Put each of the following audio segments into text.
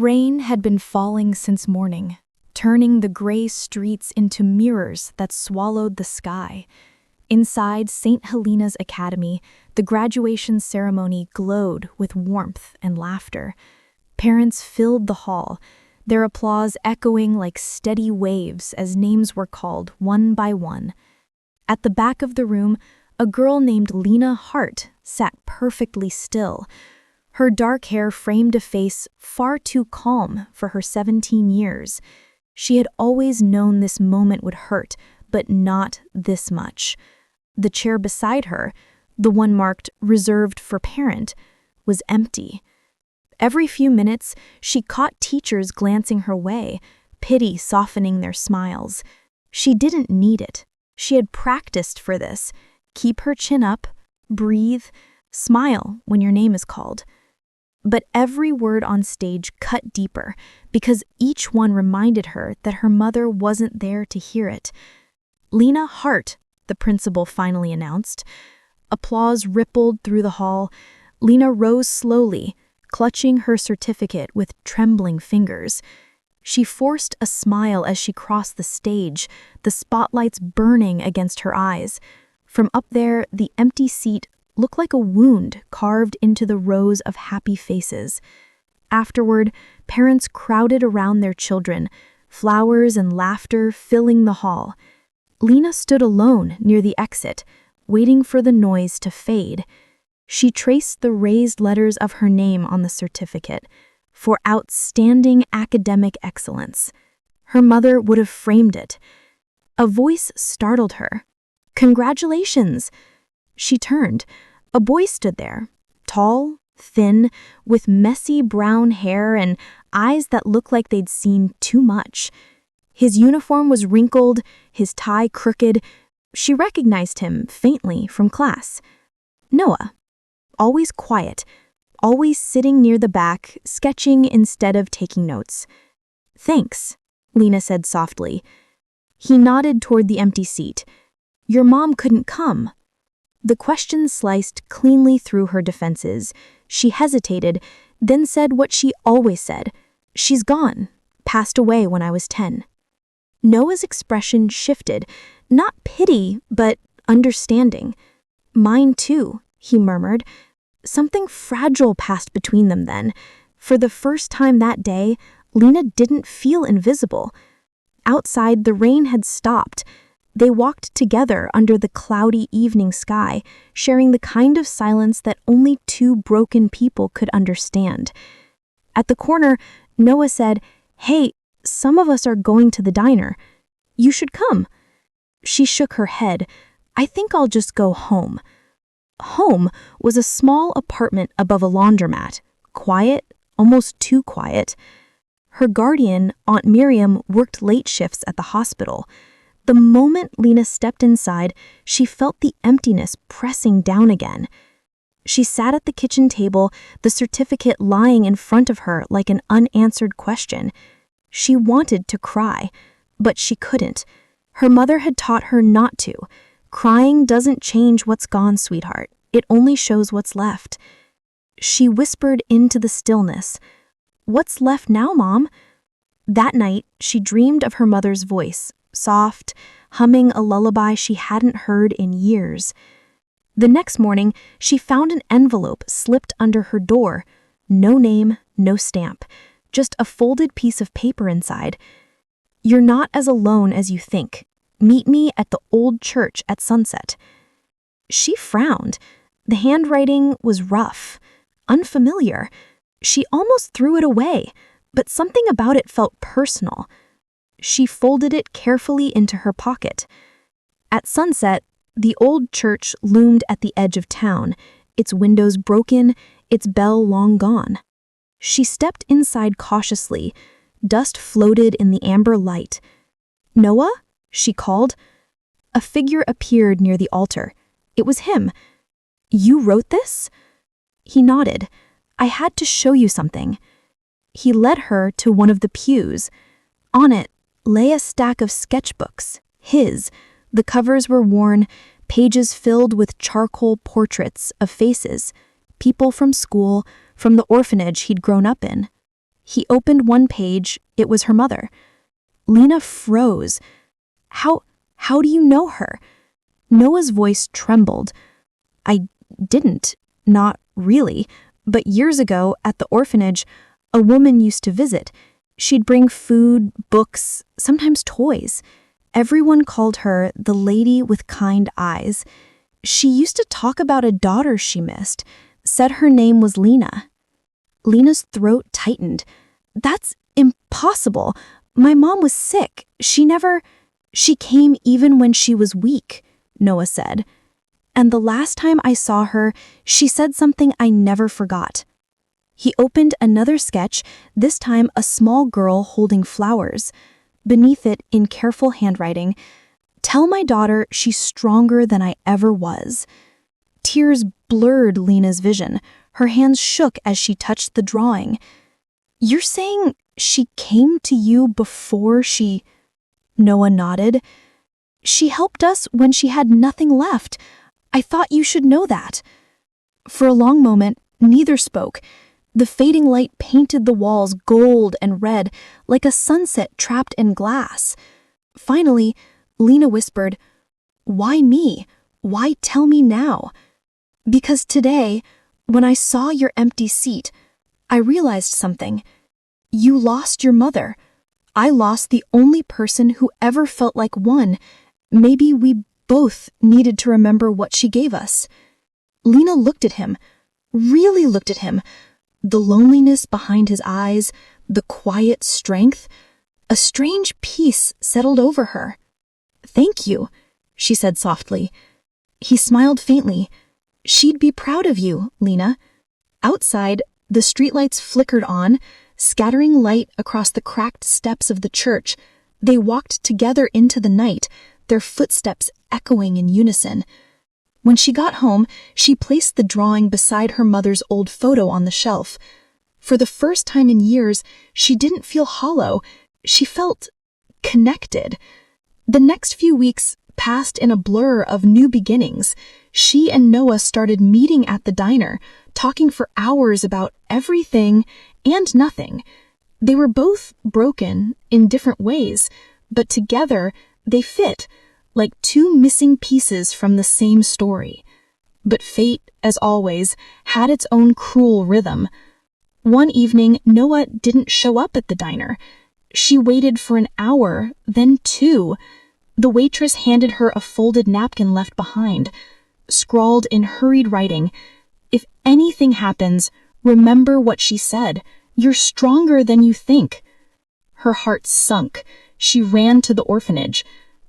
Rain had been falling since morning, turning the gray streets into mirrors that swallowed the sky. Inside St. Helena's Academy, the graduation ceremony glowed with warmth and laughter. Parents filled the hall, their applause echoing like steady waves as names were called one by one. At the back of the room, a girl named Lena Hart sat perfectly still. Her dark hair framed a face far too calm for her 17 years. She had always known this moment would hurt, but not this much. The chair beside her, the one marked "reserved for parent," was empty. Every few minutes, she caught teachers glancing her way, pity softening their smiles. She didn't need it. She had practiced for this. Keep her chin up, breathe, smile when your name is called. But every word on stage cut deeper, because each one reminded her that her mother wasn't there to hear it. "Lena Hart," the principal finally announced. Applause rippled through the hall. Lena rose slowly, clutching her certificate with trembling fingers. She forced a smile as she crossed the stage, the spotlights burning against her eyes. From up there, the empty seat looked like a wound carved into the rows of happy faces. Afterward, parents crowded around their children, flowers and laughter filling the hall. Lena stood alone near the exit, waiting for the noise to fade. She traced the raised letters of her name on the certificate, for outstanding academic excellence. Her mother would have framed it. A voice startled her. "Congratulations!" She turned. A boy stood there, tall, thin, with messy brown hair and eyes that looked like they'd seen too much. His uniform was wrinkled, his tie crooked. She recognized him faintly from class. Noah. Always quiet, always sitting near the back, sketching instead of taking notes. "Thanks," Lena said softly. He nodded toward the empty seat. "Your mom couldn't come." The question sliced cleanly through her defenses. She hesitated, then said what she always said. "She's gone. Passed away when I was 10. Noah's expression shifted, not pity, but understanding. "Mine too," he murmured. Something fragile passed between them then. For the first time that day, Lena didn't feel invisible. Outside, the rain had stopped. They walked together under the cloudy evening sky, sharing the kind of silence that only two broken people could understand. At the corner, Noah said, "Hey, some of us are going to the diner. You should come." She shook her head. "I think I'll just go home." Home was a small apartment above a laundromat, quiet, almost too quiet. Her guardian, Aunt Miriam, worked late shifts at the hospital. The moment Lena stepped inside, she felt the emptiness pressing down again. She sat at the kitchen table, the certificate lying in front of her like an unanswered question. She wanted to cry, but she couldn't. Her mother had taught her not to. Crying doesn't change what's gone, sweetheart. It only shows what's left. She whispered into the stillness, "What's left now, Mom?" That night, she dreamed of her mother's voice, soft, humming a lullaby she hadn't heard in years. The next morning, she found an envelope slipped under her door. No name, no stamp, just a folded piece of paper inside. "You're not as alone as you think. Meet me at the old church at sunset." She frowned. The handwriting was rough, unfamiliar. She almost threw it away, but something about it felt personal. She folded it carefully into her pocket. At sunset, the old church loomed at the edge of town, its windows broken, its bell long gone. She stepped inside cautiously. Dust floated in the amber light. "Noah?" she called. A figure appeared near the altar. It was him. "You wrote this?" He nodded. "I had to show you something." He led her to one of the pews. On it lay a stack of sketchbooks, his. The covers were worn, pages filled with charcoal portraits of faces, people from school, from the orphanage he'd grown up in. He opened one page. It was her mother. Lena froze. How do you know her? Noah's voice trembled. I didn't. Not really. But years ago, at the orphanage, a woman used to visit. She'd bring food, books, sometimes toys. Everyone called her the lady with kind eyes. She used to talk about a daughter she missed, said her name was Lena. Lena's throat tightened. That's impossible. My mom was sick. She came even when she was weak, Noah said. And the last time I saw her, she said something I never forgot. He opened another sketch, this time a small girl holding flowers. Beneath it, in careful handwriting, "Tell my daughter she's stronger than I ever was." Tears blurred Lena's vision. Her hands shook as she touched the drawing. "You're saying she came to you before she—" Noah nodded. "She helped us when she had nothing left. I thought you should know that." For a long moment, neither spoke. The fading light painted the walls gold and red, like a sunset trapped in glass. Finally, Lena whispered, "Why me? Why tell me now?" "Because today, when I saw your empty seat, I realized something. You lost your mother. I lost the only person who ever felt like one. Maybe we both needed to remember what she gave us." Lena looked at him, really looked at him. The loneliness behind his eyes, the quiet strength. A strange peace settled over her. "Thank you," she said softly. He smiled faintly. "She'd be proud of you, Lena." Outside, the streetlights flickered on, scattering light across the cracked steps of the church. They walked together into the night, their footsteps echoing in unison. When she got home, she placed the drawing beside her mother's old photo on the shelf. For the first time in years, she didn't feel hollow. She felt connected. The next few weeks passed in a blur of new beginnings. She and Noah started meeting at the diner, talking for hours about everything and nothing. They were both broken in different ways, but together they fit, like two missing pieces from the same story. But fate, as always, had its own cruel rhythm. One evening, Noah didn't show up at the diner. She waited for an hour, then 2. The waitress handed her a folded napkin left behind, scrawled in hurried writing, "If anything happens, remember what she said. You're stronger than you think." Her heart sunk. She ran to the orphanage.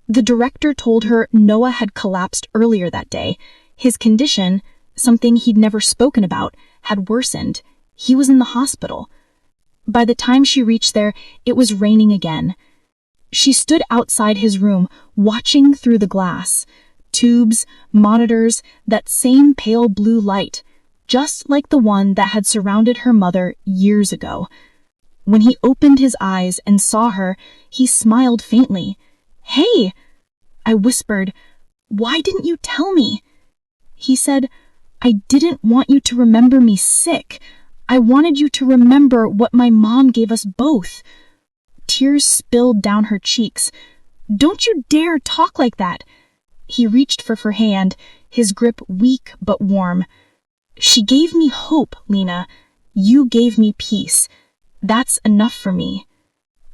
The director told her Noah had collapsed earlier that day. His condition, something he'd never spoken about, had worsened. He was in the hospital. By the time she reached there, it was raining again. She stood outside his room, watching through the glass. Tubes, monitors, that same pale blue light, just like the one that had surrounded her mother years ago. When he opened his eyes and saw her, he smiled faintly. "Hey!" I whispered, "Why didn't you tell me?" He said, "I didn't want you to remember me sick. I wanted you to remember what my mom gave us both." Tears spilled down her cheeks. "Don't you dare talk like that." He reached for her hand, his grip weak but warm. "She gave me hope, Lena. You gave me peace. That's enough for me."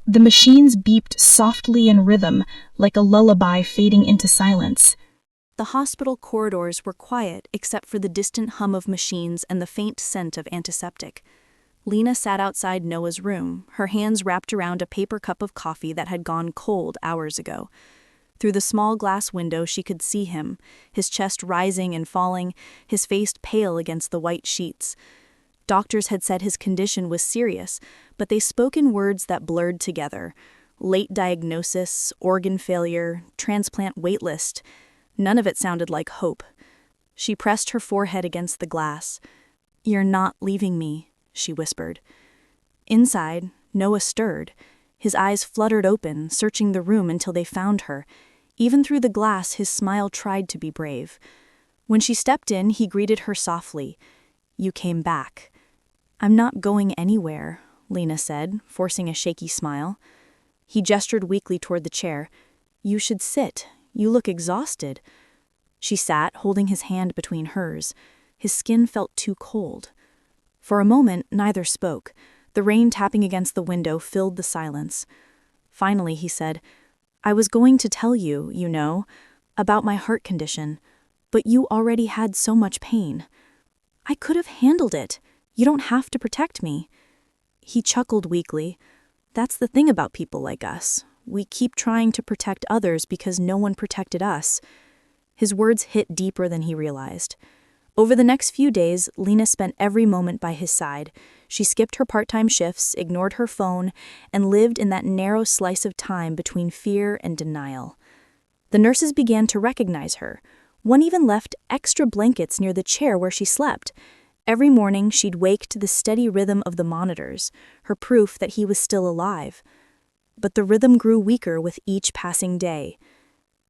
The machines beeped softly in rhythm, like a lullaby fading into silence. The hospital corridors were quiet except for the distant hum of machines and the faint scent of antiseptic. Lena sat outside Noah's room, her hands wrapped around a paper cup of coffee that had gone cold hours ago. Through the small glass window she could see him, his chest rising and falling, his face pale against the white sheets. Doctors had said his condition was serious, but they spoke in words that blurred together. Late diagnosis, organ failure, transplant waitlist. None of it sounded like hope. She pressed her forehead against the glass. "You're not leaving me," she whispered. Inside, Noah stirred. His eyes fluttered open, searching the room until they found her. Even through the glass, his smile tried to be brave. When she stepped in, he greeted her softly. "You came back." "I'm not going anywhere. Lena said, forcing a shaky smile. He gestured weakly toward the chair. You should sit. You look exhausted. She sat, holding his hand between hers. His skin felt too cold. For a moment, neither spoke. The rain tapping against the window filled the silence. Finally, he said, I was going to tell you, about my heart condition, but you already had so much pain. I could have handled it. You don't have to protect me. He chuckled weakly. That's the thing about people like us. We keep trying to protect others because no one protected us. His words hit deeper than he realized. Over the next few days, Lena spent every moment by his side. She skipped her part-time shifts, ignored her phone, and lived in that narrow slice of time between fear and denial. The nurses began to recognize her. One even left extra blankets near the chair where she slept. Every morning, she'd wake to the steady rhythm of the monitors, her proof that he was still alive. But the rhythm grew weaker with each passing day.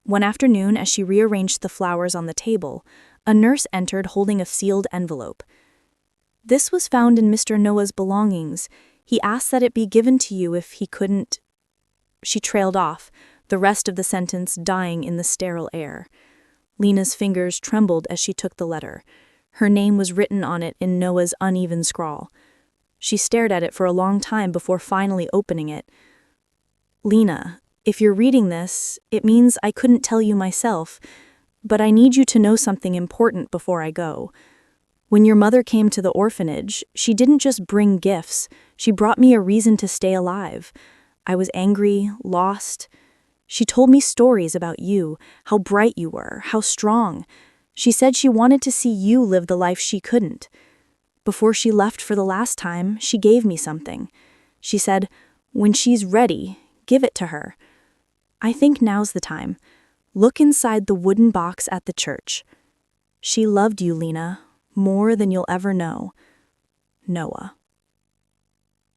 One afternoon, as she rearranged the flowers on the table, a nurse entered holding a sealed envelope. This was found in Mr. Noah's belongings. He asked that it be given to you if he couldn't. She trailed off, the rest of the sentence dying in the sterile air. Lena's fingers trembled as she took the letter. Her name was written on it in Noah's uneven scrawl. She stared at it for a long time before finally opening it. Lena, if you're reading this, it means I couldn't tell you myself, but I need you to know something important before I go. When your mother came to the orphanage, she didn't just bring gifts, she brought me a reason to stay alive. I was angry, lost. She told me stories about you, how bright you were, how strong. She said she wanted to see you live the life she couldn't. Before she left for the last time, she gave me something. She said, when she's ready, give it to her. I think now's the time. Look inside the wooden box at the church. She loved you, Lena, more than you'll ever know. Noah.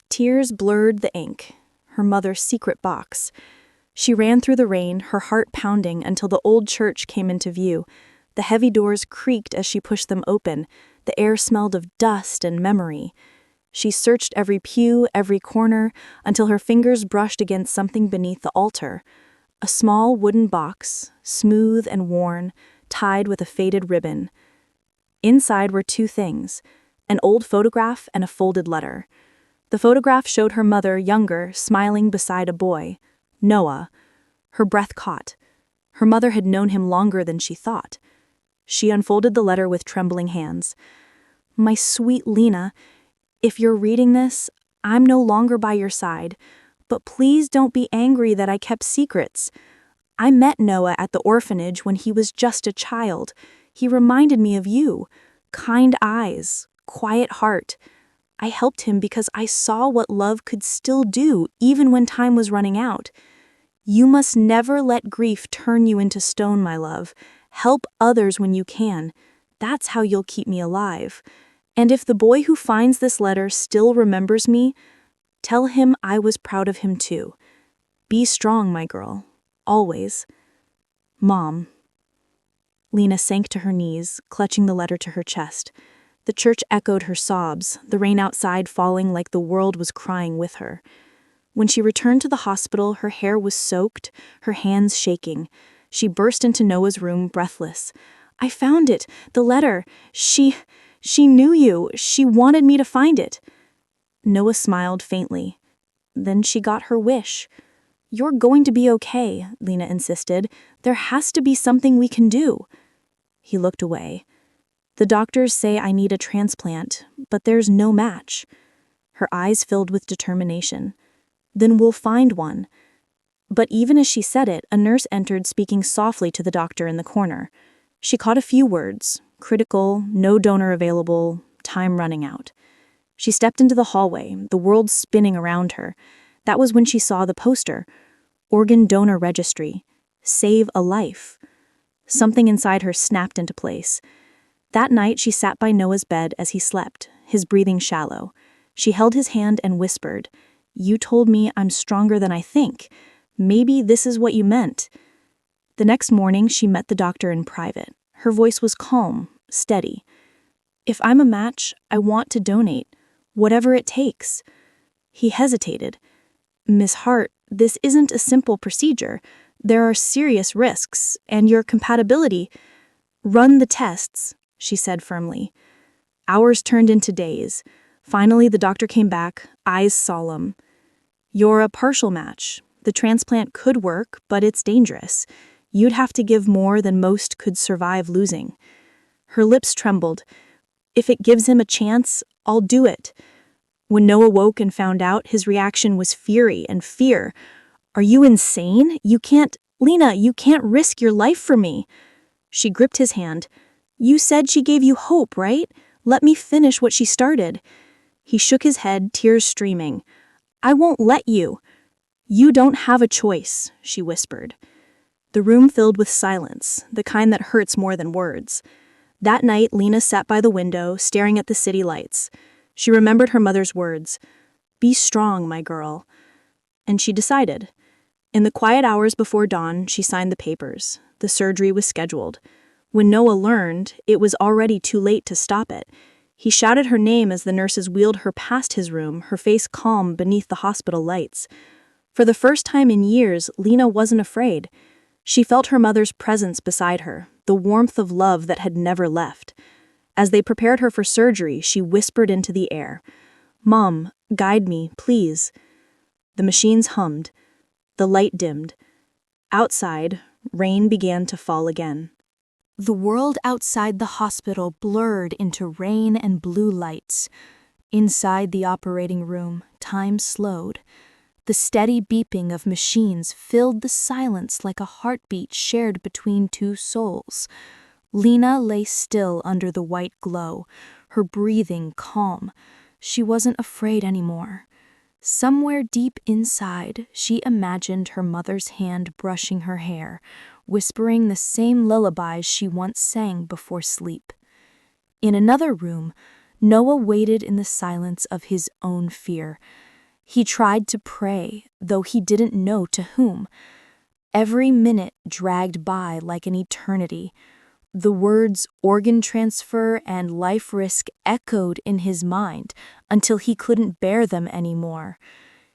Tears blurred the ink, her mother's secret box. She ran through the rain, her heart pounding until the old church came into view. The heavy doors creaked as she pushed them open. The air smelled of dust and memory. She searched every pew, every corner, until her fingers brushed against something beneath the altar. A small wooden box, smooth and worn, tied with a faded ribbon. Inside were two things, an old photograph and a folded letter. The photograph showed her mother, younger, smiling beside a boy, Noah. Her breath caught. Her mother had known him longer than she thought. She unfolded the letter with trembling hands. My sweet Lena, if you're reading this, I'm no longer by your side, but please don't be angry that I kept secrets. I met Noah at the orphanage when he was just a child. He reminded me of you. Kind eyes, quiet heart. I helped him because I saw what love could still do even when time was running out. You must never let grief turn you into stone, my love. Help others when you can. That's how you'll keep me alive. And if the boy who finds this letter still remembers me, tell him I was proud of him too. Be strong, my girl. Always. Mom. Lena sank to her knees, clutching the letter to her chest. The church echoed her sobs, the rain outside falling like the world was crying with her. When she returned to the hospital, her hair was soaked, her hands shaking. She burst into Noah's room, breathless. I found it, the letter. She knew you. She wanted me to find it. Noah smiled faintly. Then she got her wish. You're going to be okay, Lena insisted. There has to be something we can do. He looked away. The doctors say I need a transplant, but there's no match. Her eyes filled with determination. Then we'll find one. But even as she said it, a nurse entered speaking softly to the doctor in the corner. She caught a few words, critical, no donor available, time running out. She stepped into the hallway, the world spinning around her. That was when she saw the poster. Organ donor registry. Save a life. Something inside her snapped into place. That night she sat by Noah's bed as he slept, his breathing shallow. She held his hand and whispered, You told me I'm stronger than I think. Maybe this is what you meant. The next morning she met the doctor in private. Her voice was calm, steady. If I'm a match, I want to donate, whatever it takes. He hesitated. "Miss Hart, this isn't a simple procedure. There are serious risks, and your compatibility—" "Run the tests," she said firmly. Hours turned into days. Finally, the doctor came back, eyes solemn. "You're a partial match. The transplant could work, but it's dangerous. You'd have to give more than most could survive losing." Her lips trembled. "If it gives him a chance, I'll do it." When Noah woke and found out, his reaction was fury and fear. "Are you insane? Lena, you can't risk your life for me." She gripped his hand. "You said she gave you hope, right? Let me finish what she started." He shook his head, tears streaming. "I won't let you." "You don't have a choice," she whispered. The room filled with silence, the kind that hurts more than words. That night, Lena sat by the window, staring at the city lights. She remembered her mother's words, "Be strong, my girl." And she decided. In the quiet hours before dawn, she signed the papers. The surgery was scheduled. When Noah learned, it was already too late to stop it. He shouted her name as the nurses wheeled her past his room, her face calm beneath the hospital lights. For the first time in years, Lena wasn't afraid. She felt her mother's presence beside her, the warmth of love that had never left. As they prepared her for surgery, she whispered into the air, "Mom, guide me, please." The machines hummed. The light dimmed. Outside, rain began to fall again. The world outside the hospital blurred into rain and blue lights. Inside the operating room, time slowed. The steady beeping of machines filled the silence like a heartbeat shared between two souls. Lena lay still under the white glow, her breathing calm. She wasn't afraid anymore. Somewhere deep inside, she imagined her mother's hand brushing her hair, whispering the same lullabies she once sang before sleep. In another room, Noah waited in the silence of his own fear. He tried to pray, though he didn't know to whom. Every minute dragged by like an eternity. The words organ transfer and life risk echoed in his mind until he couldn't bear them anymore.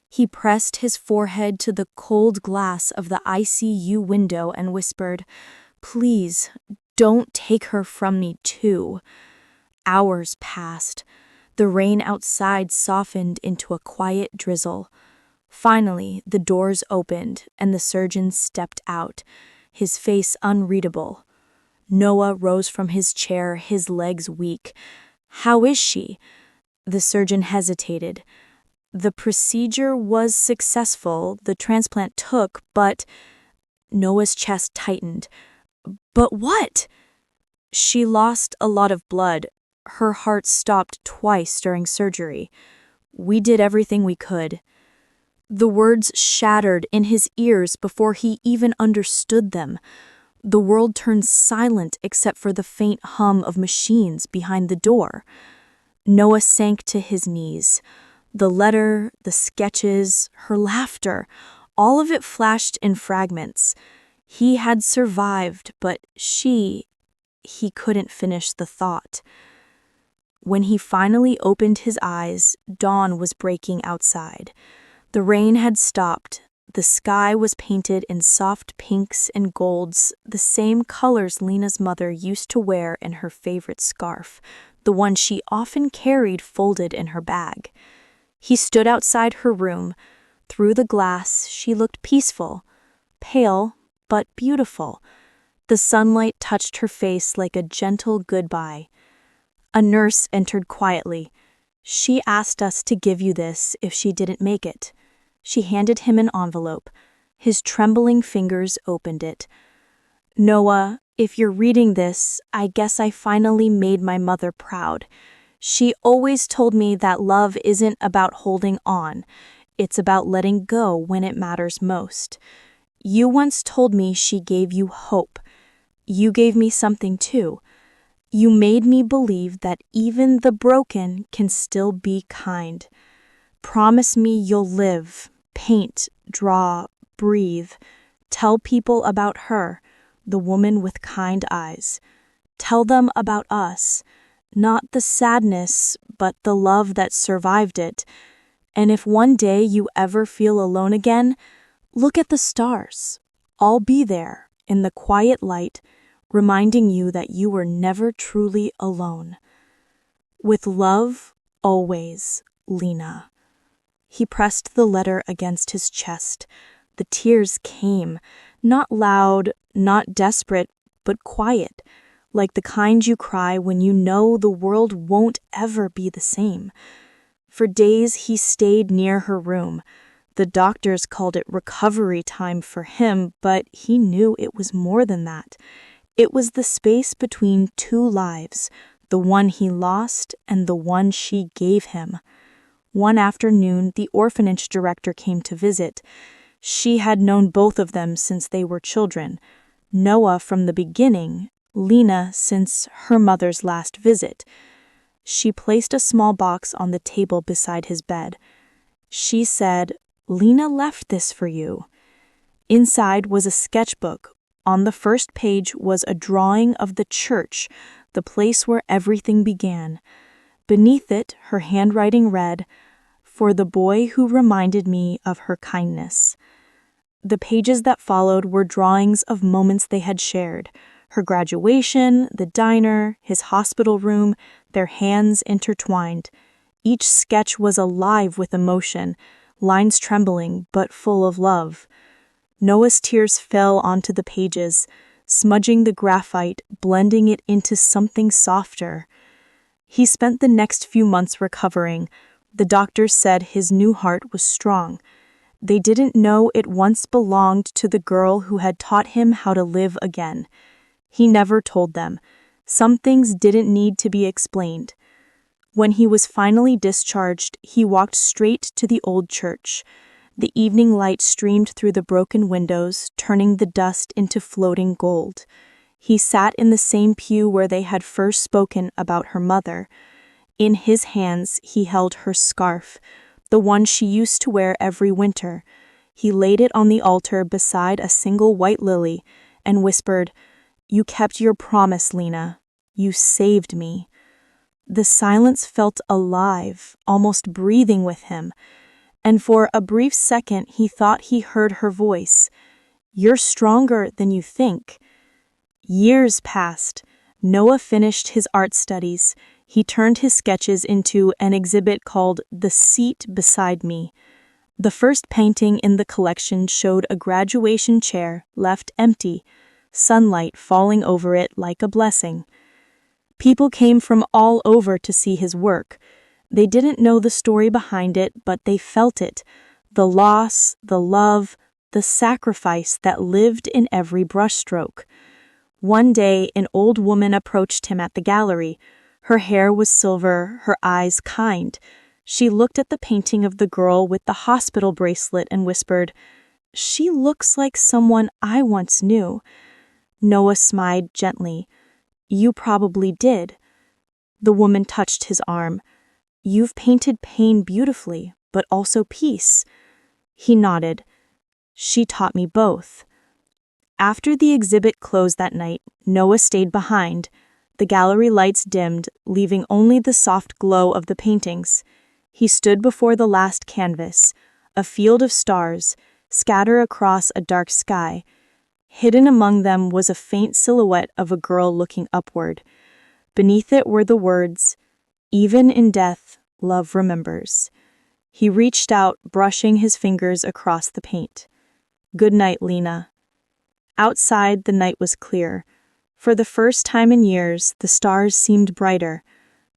He pressed his forehead to the cold glass of the ICU window and whispered, "Please, don't take her from me too." Hours passed. The rain outside softened into a quiet drizzle. Finally, the doors opened and the surgeon stepped out, his face unreadable. Noah rose from his chair, his legs weak. "How is she?" The surgeon hesitated. "The procedure was successful, the transplant took, but—" Noah's chest tightened. "But what?" "She lost a lot of blood. Her heart stopped twice during surgery. We did everything we could." The words shattered in his ears before he even understood them. The world turned silent except for the faint hum of machines behind the door. Noah sank to his knees. The letter, the sketches, her laughter, all of it flashed in fragments. He had survived, but he couldn't finish the thought. When he finally opened his eyes, dawn was breaking outside. The rain had stopped. The sky was painted in soft pinks and golds, the same colors Lena's mother used to wear in her favorite scarf, the one she often carried folded in her bag. He stood outside her room. Through the glass, she looked peaceful, pale, but beautiful. The sunlight touched her face like a gentle goodbye. A nurse entered quietly. "She asked us to give you this if she didn't make it." She handed him an envelope. His trembling fingers opened it. "Noah, if you're reading this, I guess I finally made my mother proud. She always told me that love isn't about holding on. It's about letting go when it matters most. You once told me she gave you hope. You gave me something too. You made me believe that even the broken can still be kind. Promise me you'll live, paint, draw, breathe. Tell people about her, the woman with kind eyes. Tell them about us, not the sadness, but the love that survived it. And if one day you ever feel alone again, look at the stars. I'll be there in the quiet light, reminding you that you were never truly alone. With love, always, Lena. He pressed the letter against his chest. The tears came, not loud, not desperate, but quiet, like the kind you cry when you know the world won't ever be the same. For days he stayed near her room. The doctors called it recovery time for him, but he knew it was more than that. It was the space between two lives, the one he lost and the one she gave him. One afternoon, the orphanage director came to visit. She had known both of them since they were children. Noah from the beginning, Lena since her mother's last visit. She placed a small box on the table beside his bed. She said, "Lena left this for you." Inside was a sketchbook. On the first page was a drawing of the church, the place where everything began. Beneath it, her handwriting read, "For the boy who reminded me of her kindness." The pages that followed were drawings of moments they had shared. Her graduation, the diner, his hospital room, their hands intertwined. Each sketch was alive with emotion, lines trembling but full of love. Noah's tears fell onto the pages, smudging the graphite, blending it into something softer. He spent the next few months recovering. The doctors said his new heart was strong. They didn't know it once belonged to the girl who had taught him how to live again. He never told them. Some things didn't need to be explained. When he was finally discharged, he walked straight to the old church. The evening light streamed through the broken windows, turning the dust into floating gold. He sat in the same pew where they had first spoken about her mother. In his hands, he held her scarf, the one she used to wear every winter. He laid it on the altar beside a single white lily and whispered, "You kept your promise, Lena. You saved me." The silence felt alive, almost breathing with him, and for a brief second he thought he heard her voice. "You're stronger than you think." Years passed. Noah finished his art studies. He turned his sketches into an exhibit called The Seat Beside Me. The first painting in the collection showed a graduation chair left empty, sunlight falling over it like a blessing. People came from all over to see his work. They didn't know the story behind it, but they felt it. The loss, the love, the sacrifice that lived in every brushstroke. One day, an old woman approached him at the gallery. Her hair was silver, her eyes kind. She looked at the painting of the girl with the hospital bracelet and whispered, "She looks like someone I once knew." Noah smiled gently. "You probably did." The woman touched his arm. "You've painted pain beautifully, but also peace." He nodded. "She taught me both." After the exhibit closed that night, Noah stayed behind. The gallery lights dimmed, leaving only the soft glow of the paintings. He stood before the last canvas, a field of stars, scattered across a dark sky. Hidden among them was a faint silhouette of a girl looking upward. Beneath it were the words, "Even in death, love remembers." He reached out, brushing his fingers across the paint. "Good night, Lena." Outside, the night was clear. For the first time in years, the stars seemed brighter.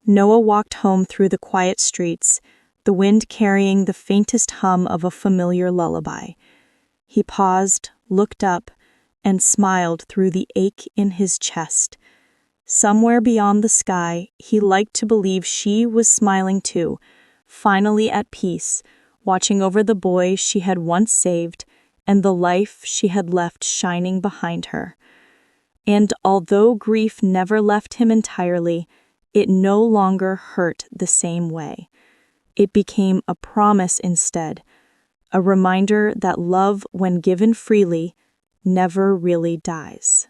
Noah walked home through the quiet streets, the wind carrying the faintest hum of a familiar lullaby. He paused, looked up, and smiled through the ache in his chest. Somewhere beyond the sky, he liked to believe she was smiling too, finally at peace, watching over the boy she had once saved and the life she had left shining behind her. And although grief never left him entirely, it no longer hurt the same way. It became a promise instead, a reminder that love, when given freely, never really dies.